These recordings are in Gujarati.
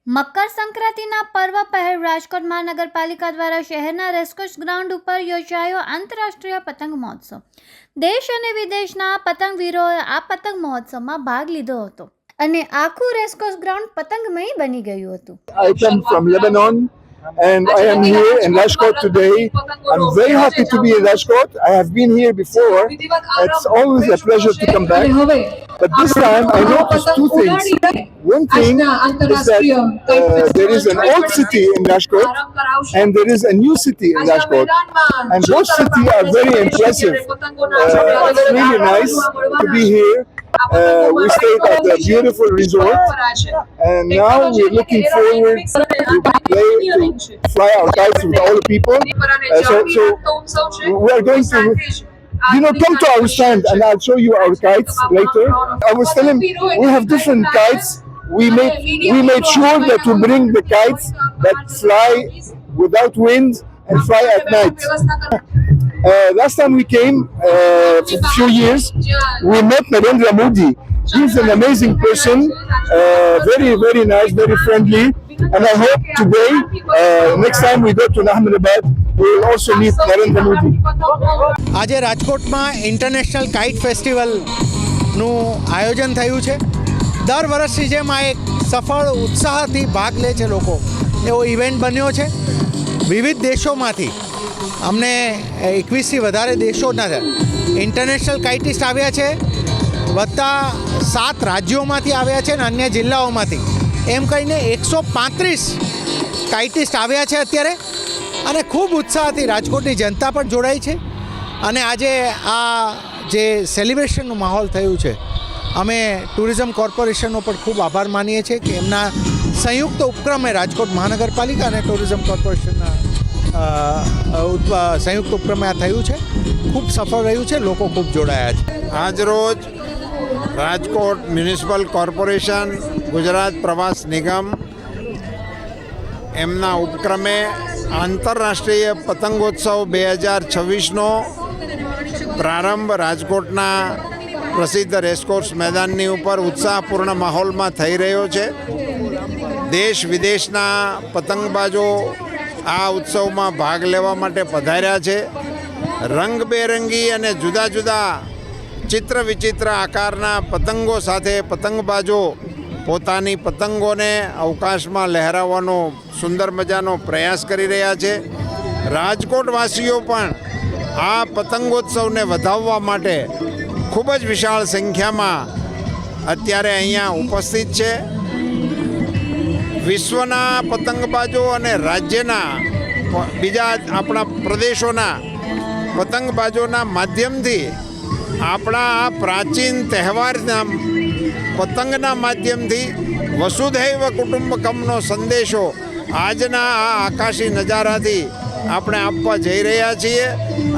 મકર સંક્રાંતિના પર્વ પહેલ રાજકોટ મહાનગરપાલિકા દ્વારા શહેરના રેસકોર્સ ગ્રાઉન્ડ ઉપર યોજાયો આંતરરાષ્ટ્રીય પતંગ મહોત્સવ। દેશ અને વિદેશના પતંગવીરોએ આ પતંગ મહોત્સવમાં ભાગ લીધો હતો અને આખું રેસકોર્સ ગ્રાઉન્ડ પતંગમય બની ગયું હતું। I come from Lebanon and I am here in Rajkot today. I'm very happy to be in Rajkot. I have been here before. It's always a pleasure to come back. But this time I noticed two things. One thing is that there is an old city in Rajkot and there is a new city in Rajkot. And both cities are very impressive. It's really nice to be here. We stayed at a beautiful resort and now we're looking forward to fly our kites with all the people. So we are going to, come to our stand and I'll show you our kites later. I was telling we have different kites. We made sure that we bring the kites that fly without wind and fly at night. Last time we came for a few years, we met Narendra Modi. He's an amazing person, very, very nice, very friendly. And I hope today, next time we go to Ahmedabad, we will also meet Narendra Modi. આજે રાજકોટમાં ઇન્ટરનેશનલ કાઇટ ફેસ્ટિવલનું આયોજન થયું છે। દર વર્ષની જેમ આ એક સફળ ઉત્સાહથી ભાગ લે છે લોકો એવો ઇવેન્ટ બન્યો છે। વિવિધ દેશોમાંથી અમને 21થી વધારે દેશોના ઇન્ટરનેશનલ કાઇટિસ્ટ આવ્યા છે, વત્તા 7 રાજ્યોમાંથી આવ્યા છે અને અન્ય જિલ્લાઓમાંથી, એમ કહીને 135 કાઇટિસ્ટ આવ્યા છે અત્યારે। અને ખૂબ ઉત્સાહથી રાજકોટની જનતા પણ જોડાઈ છે અને આજે આ જે સેલિબ્રેશનનું માહોલ થયું છે, અમે ટુરિઝમ કોર્પોરેશનનો પણ ખૂબ આભાર માનીએ છીએ કે એમના સંયુક્ત ઉપક્રમે રાજકોટ મહાનગરપાલિકા અને ટુરિઝમ કોર્પોરેશનના સંયુક્ત ઉપક્રમે આ થયું છે। ખૂબ સફળ રહ્યું છે, લોકો ખૂબ જોડાયા છે। આજરોજ રાજકોટ મ્યુનિસિપલ કોર્પોરેશન, ગુજરાત પ્રવાસ નિગમ એમના ઉપક્રમે આંતરરાષ્ટ્રીય પતંગોત્સવ 2026નો પ્રારંભ રાજકોટના પ્રસિદ્ધ રેસકોર્સ મેદાનની ઉપર ઉત્સાહપૂર્ણ માહોલમાં થઈ રહ્યો છે। દેશ વિદેશના પતંગબાજો આ ઉત્સવમાં ભાગ લેવા માટે પધાર્યા છે। રંગબેરંગી અને જુદા જુદા ચિત્ર વિચિત્ર આકારના પતંગો સાથે પતંગબાજો પોતાની પતંગોને અવકાશમાં લહેરાવવાનો સુંદર મજાનો પ્રયાસ કરી રહ્યા છે। રાજકોટવાસીઓ પણ આ પતંગોત્સવને વધાવવા માટે ખૂબ જ વિશાળ સંખ્યામાં અત્યારે અહીંયા ઉપસ્થિત છે। વિશ્વના પતંગબાજો અને રાજ્યના બીજા આપણા પ્રદેશોના પતંગબાજોના માધ્યમથી આપણા આ પ્રાચીન તહેવારના પતંગના માધ્યમથી વસુધૈવ કુટુંબકમનો સંદેશો આજના આ આકાશી નજારાથી આપણે આપવા જઈ રહ્યા છીએ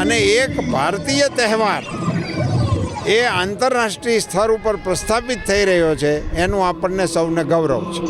અને એક ભારતીય તહેવાર એ આંતરરાષ્ટ્રીય સ્તર ઉપર પ્રસ્થાપિત થઈ રહ્યો છે, એનું આપણને સૌને ગૌરવ છે।